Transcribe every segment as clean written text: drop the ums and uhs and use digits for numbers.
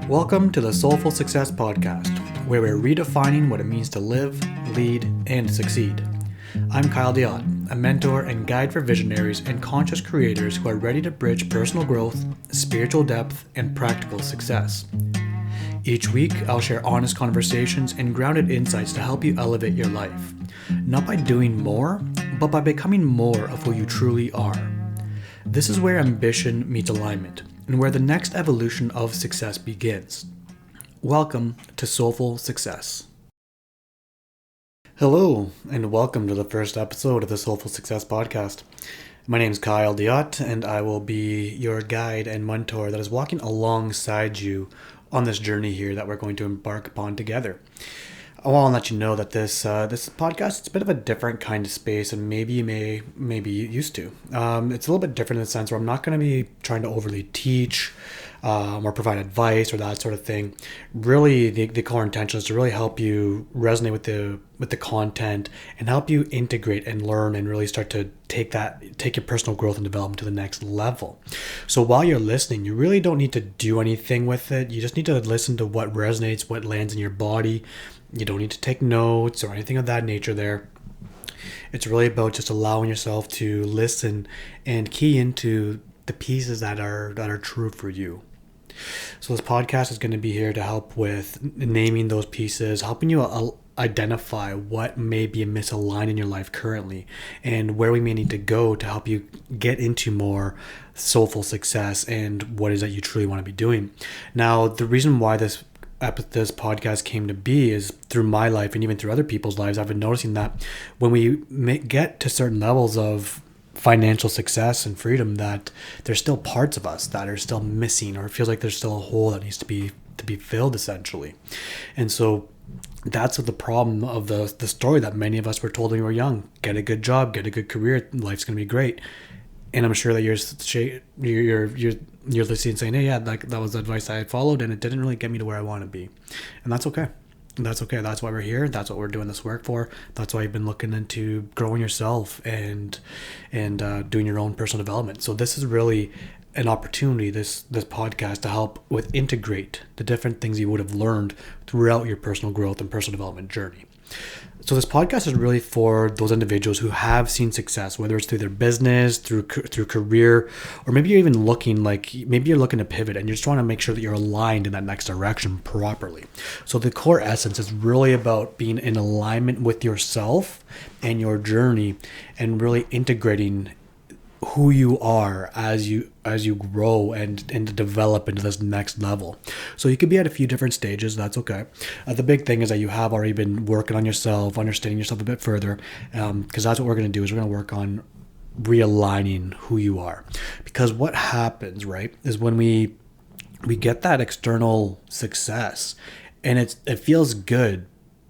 Welcome to the Soulful Success podcast, where we're redefining what it means to live, lead, and succeed. I'm Kyle Diot, a mentor and guide for visionaries and conscious creators who are ready to bridge personal growth, spiritual depth, and practical success. Each week, I'll share honest conversations and grounded insights to help you elevate your life, not by doing more, but by becoming more of who you truly are. This is where ambition meets alignment, and where the next evolution of success begins. Welcome to Soulful Success. Hello, and welcome to the first episode of the Soulful Success podcast. My name is Kyle Diot, and I will be your guide and mentor that is walking alongside you on this journey here that we're going to embark upon together. I want to let you know that this podcast is a bit of a different kind of space than maybe you may be used to. It's a little bit different in the sense where I'm not going to be trying to overly teach or provide advice or that sort of thing. Really, the core intention is to really help you resonate with the content and help you integrate and learn and really start to take your personal growth and development to the next level. So while you're listening, you really don't need to do anything with it. You just need to listen to what resonates, what lands in your body. You don't need to take notes or anything of that nature there. It's really about just allowing yourself to listen and key into the pieces that are true for you. So this podcast is going to be here to help with naming those pieces, helping you identify what may be misaligned in your life currently and where we may need to go to help you get into more soulful success and what is that you truly want to be doing. Now, the reason why this podcast came to be is through my life and even through other people's lives. I've been noticing that when we get to certain levels of financial success and freedom, that there's still parts of us that are still missing, or it feels like there's still a hole that needs to be filled, essentially. And so that's the problem of the story that many of us were told when we were young. Get a good job, get a good career, life's going to be great. And I'm sure that you're listening and saying, hey, yeah, that was the advice I had followed, and it didn't really get me to where I want to be. And that's okay. That's okay. That's why we're here. That's what we're doing this work for. That's why you've been looking into growing yourself and doing your own personal development. So this is really an opportunity, this podcast, to help with integrate the different things you would have learned throughout your personal growth and personal development journey. So this podcast is really for those individuals who have seen success, whether it's through their business, through career, or maybe you're even looking to pivot and you just want to make sure that you're aligned in that next direction properly. So the core essence is really about being in alignment with yourself and your journey and really integrating who you are as you grow and develop into this next level. So you could be at a few different stages. That's okay. The big thing is that you have already been working on yourself, understanding yourself a bit further, because that's what we're going to do is we're going to work on realigning who you are. Because what happens, right, is when we get that external success and it feels good,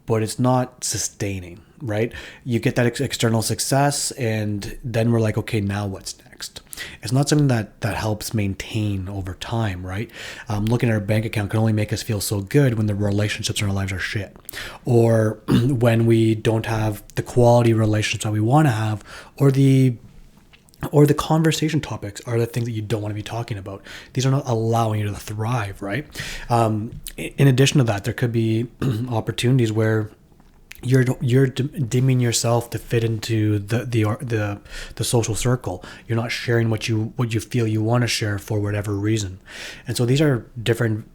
but it's not sustaining, right? You get that external success and then we're like, okay, now what's next? It's not something that helps maintain over time, right? Looking at our bank account can only make us feel so good when the relationships in our lives are shit, or when we don't have the quality relationships that we want to have, or the conversation topics are the things that you don't want to be talking about. These are not allowing you to thrive, right? In addition to that, there could be opportunities where you're dimming yourself to fit into the social circle. You're not sharing what you feel you want to share for whatever reason. And so these are different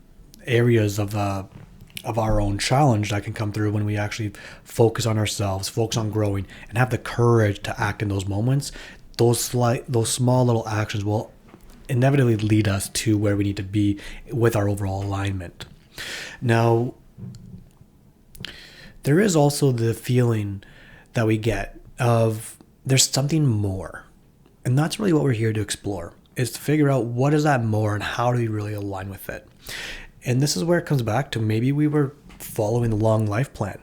areas of our own challenge that can come through when we actually focus on ourselves, focus on growing, and have the courage to act in those moments. Those small little actions will inevitably lead us to where we need to be with our overall alignment. Now, there is also the feeling that we get of there's something more. And that's really what we're here to explore, is to figure out what is that more and how do we really align with it. And this is where it comes back to maybe we were following the long life plan.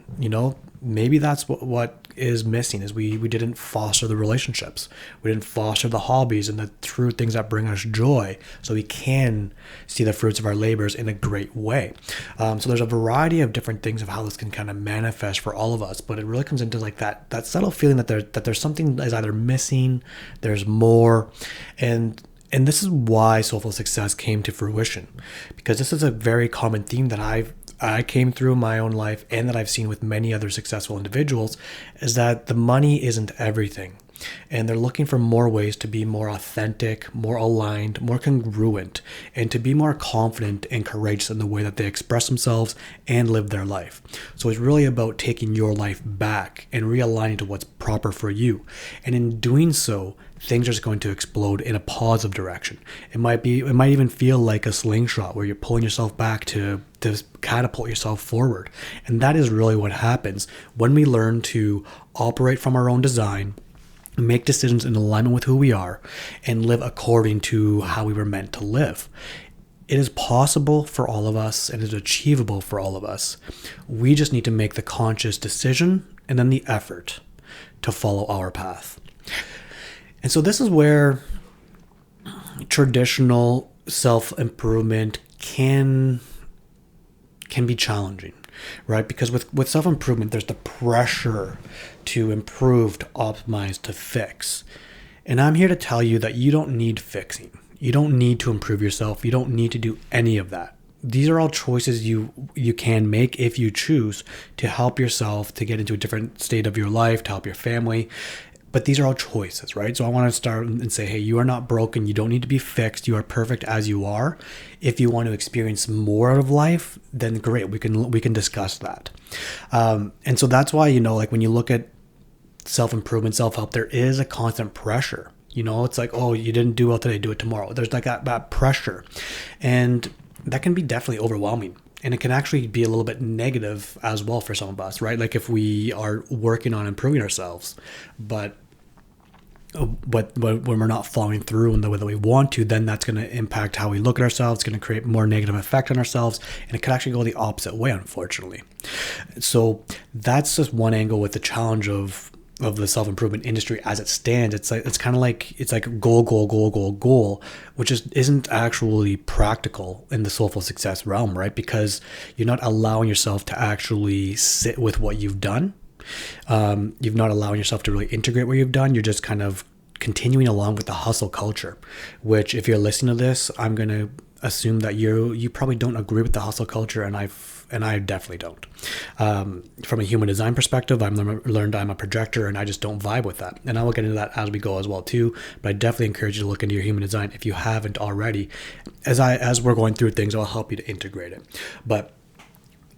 Maybe that's what is missing, is we didn't foster the relationships. We didn't foster the hobbies and the true things that bring us joy, so we can see the fruits of our labors in a great way. So there's a variety of different things of how this can kind of manifest for all of us, but it really comes into like that subtle feeling that there's something that is either missing, there's more, and And this is why Soulful Success came to fruition, because this is a very common theme that I came through in my own life and that I've seen with many other successful individuals, is that the money isn't everything. And they're looking for more ways to be more authentic, more aligned, more congruent, and to be more confident and courageous in the way that they express themselves and live their life. So it's really about taking your life back and realigning to what's proper for you. And in doing so, things are just going to explode in a positive direction. It might even feel like a slingshot where you're pulling yourself back to catapult yourself forward. And that is really what happens when we learn to operate from our own design, make decisions in alignment with who we are, and live according to how we were meant to live. It is possible for all of us and is achievable for all of us. We just need to make the conscious decision and then the effort to follow our path. And so this is where traditional self-improvement can be challenging, right? Because with self-improvement, there's the pressure to improve, to optimize, to fix. And I'm here to tell you that you don't need fixing. You don't need to improve yourself. You don't need to do any of that. These are all choices you can make if you choose to help yourself to get into a different state of your life, to help your family. But these are all choices, right? So I want to start and say, hey, you are not broken. You don't need to be fixed. You are perfect as you are. If you want to experience more out of life, then great. We can discuss that. And so that's why, like when you look at self-improvement, self-help, there is a constant pressure. It's like, oh, you didn't do well today, do it tomorrow. There's like that pressure. And that can be definitely overwhelming. And it can actually be a little bit negative as well for some of us, right? Like if we are working on improving ourselves, but when we're not following through in the way that we want to, then that's going to impact how we look at ourselves. It's going to create more negative effect on ourselves, and it could actually go the opposite way, unfortunately. So that's just one angle with the challenge of the self-improvement industry as it stands. It's kind of like goal, which isn't actually practical in the soulful success realm, right? Because you're not allowing yourself to actually sit with what you've done. You're not allowing yourself to really integrate what you've done. You're just kind of continuing along with the hustle culture, which if you're listening to this, I'm going to assume that you probably don't agree with the hustle culture, and I definitely don't. From a human design perspective, I've learned I'm a projector, and I just don't vibe with that. And I will get into that as we go as well too. But I definitely encourage you to look into your human design if you haven't already. As we're going through things, I'll help you to integrate it. But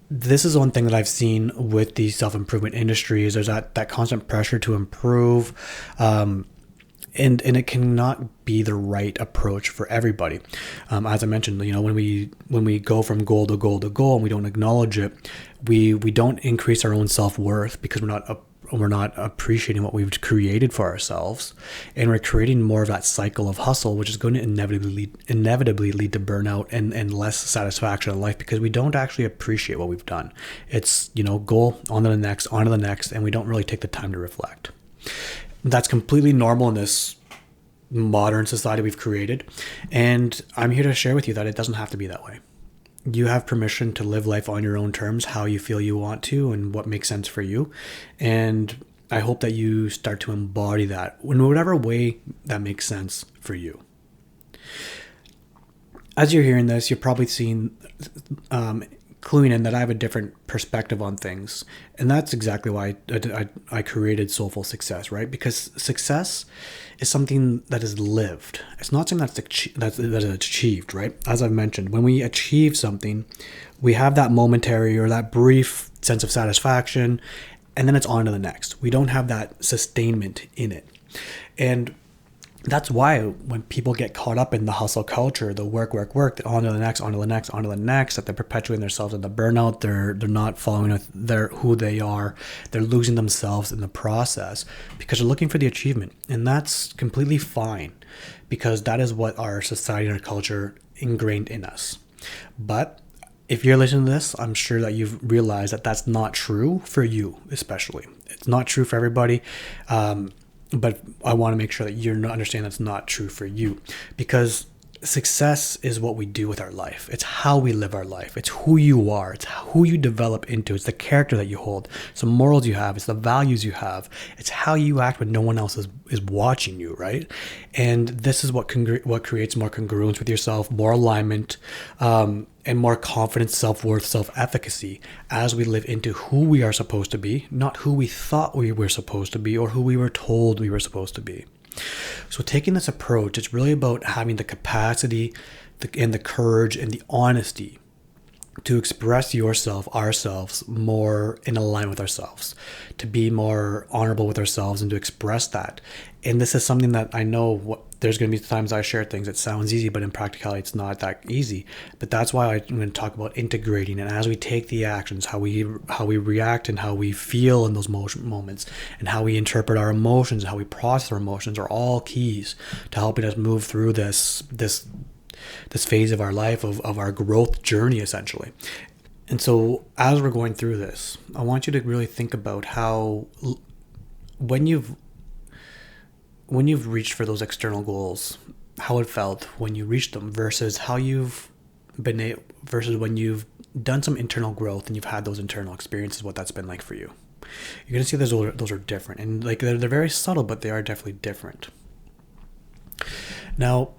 this is one thing that I've seen with the self-improvement industry is there's that constant pressure to improve. And it cannot be the right approach for everybody. As I mentioned, when we go from goal to goal to goal and we don't acknowledge it, we don't increase our own self-worth because we're not appreciating what we've created for ourselves, and we're creating more of that cycle of hustle, which is going to inevitably lead to burnout and less satisfaction in life because we don't actually appreciate what we've done. It's goal on to the next, and we don't really take the time to reflect. That's completely normal in this modern society we've created. And I'm here to share with you that it doesn't have to be that way. You have permission to live life on your own terms, how you feel you want to, and what makes sense for you. And I hope that you start to embody that in whatever way that makes sense for you. As you're hearing this, you're probably seeing cluing in that I have a different perspective on things. And that's exactly why I created Soulful Success, right? Because success is something that is lived. It's not something that is achieved, right? As I've mentioned, when we achieve something, we have that momentary or that brief sense of satisfaction, and then it's on to the next. We don't have that sustainment in it. And that's why when people get caught up in the hustle culture, the work, on to the next, that they're perpetuating themselves in the burnout. They're not following who they are. They're losing themselves in the process because they're looking for the achievement. And that's completely fine because that is what our society and our culture ingrained in us. But if you're listening to this, I'm sure that you've realized that that's not true for you, especially. It's not true for everybody. But I want to make sure that you understand that's not true for you, because success is what we do with our life. It's how we live our life. It's who you are. It's who you develop into. It's the character that you hold. It's the morals you have. It's the values you have. It's how you act when no one else is watching you, right? And this is what creates more congruence with yourself, more alignment, and more confidence, self-worth, self-efficacy as we live into who we are supposed to be, not who we thought we were supposed to be or who we were told we were supposed to be. So taking this approach, it's really about having the capacity and the courage and the honesty to express yourself, ourselves, more in alignment with ourselves, to be more honorable with ourselves and to express that. And this is something that I know there's going to be times I share things that sounds easy, but in practicality, it's not that easy. But that's why I'm going to talk about integrating. And as we take the actions, how we react and how we feel in those moments and how we interpret our emotions, and how we process our emotions are all keys to helping us move through this phase of our life, of our growth journey, essentially. And so as we're going through this, I want you to really think about how when you've reached for those external goals, how it felt when you reached them versus how you've been versus when you've done some internal growth and you've had those internal experiences, what that's been like for you. You're going to see those are different, and like they're very subtle, but they are definitely different. Now,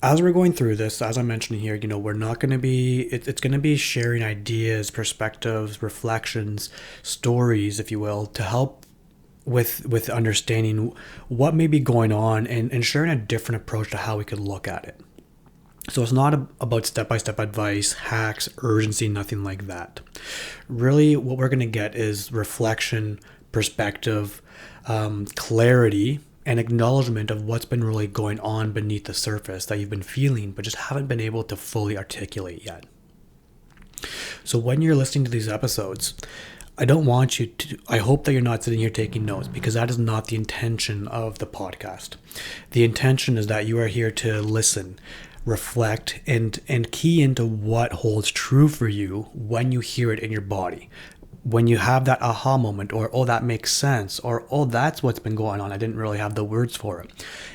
as we're going through this, as I'm mentioning here, we're not going to be, it's going to be sharing ideas, perspectives, reflections, stories, if you will, to help with understanding what may be going on and sharing a different approach to how we could look at it. So it's not about step-by-step advice, hacks, urgency, nothing like that. Really, what we're going to get is reflection, perspective, clarity, and acknowledgement of what's been really going on beneath the surface that you've been feeling, but just haven't been able to fully articulate yet. So when you're listening to these episodes, I hope that you're not sitting here taking notes, because that is not the intention of the podcast. The intention is that you are here to listen, reflect, and key into what holds true for you when you hear it in your body. When you have that aha moment, or, oh, that makes sense, or, oh, that's what's been going on, I didn't really have the words for it.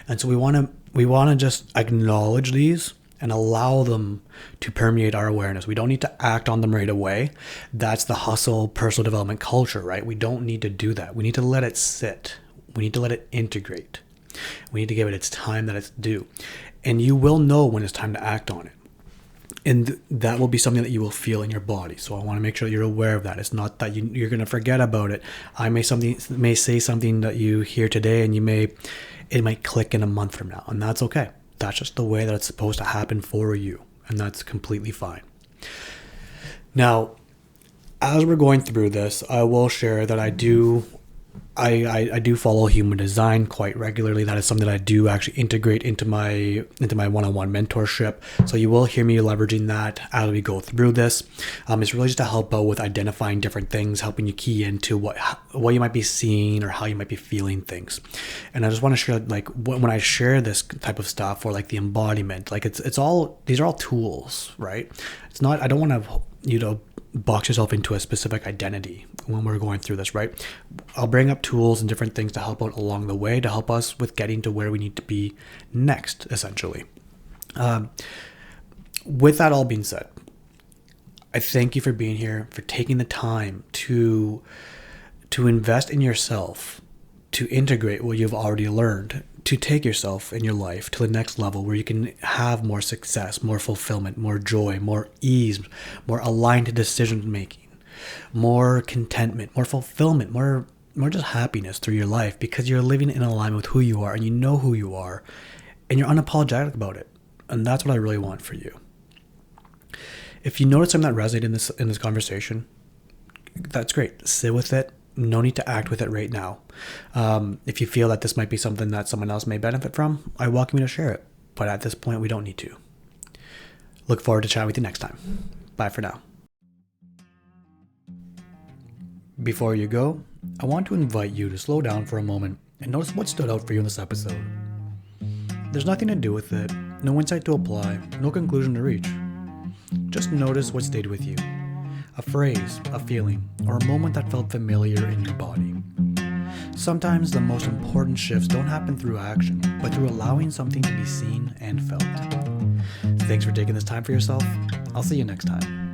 And so we want to just acknowledge these and allow them to permeate our awareness. We don't need to act on them right away. That's the hustle personal development culture, right? We don't need to do that. We need to let it sit. We need to let it integrate. We need to give it its time that it's due. And you will know when it's time to act on it. And that will be something that you will feel in your body. So I want to make sure that you're aware of that. It's not that you're going to forget about it. I may say something that you hear today, and it might click in a month from now, and that's okay. That's just the way that it's supposed to happen for you, and that's completely fine. Now, as we're going through this, I will share that I do follow human design quite regularly. That is something that I do actually integrate into my one-on-one mentorship. So you will hear me leveraging that as we go through this. It's really just to help out with identifying different things, helping you key into what you might be seeing or how you might be feeling things. And I just want to share, like, when I share this type of stuff, or like the embodiment, like these are all tools, right? It's not, I don't want to, box yourself into a specific identity when we're going through this, right? I'll bring up tools and different things to help out along the way, to help us with getting to where we need to be next, essentially. With that all being said, I thank you for being here, for taking the time to invest in yourself, to integrate what you've already learned, to take yourself and your life to the next level where you can have more success, more fulfillment, more joy, more ease, more aligned to decision making, more contentment, more fulfillment, more just happiness through your life, because you're living in alignment with who you are, and you know who you are, and you're unapologetic about it. And that's what I really want for you. If you notice something that resonated in this conversation, that's great. Sit with it. No need to act with it right now. If you feel that this might be something that someone else may benefit from, I welcome you to share it. But at this point, we don't need to. Look forward to chatting with you next time. Bye for now. Before you go, I want to invite you to slow down for a moment and notice what stood out for you in this episode. There's nothing to do with it, no insight to apply, no conclusion to reach. Just notice what stayed with you. A phrase, a feeling, or a moment that felt familiar in your body. Sometimes the most important shifts don't happen through action, but through allowing something to be seen and felt. Thanks for taking this time for yourself. I'll see you next time.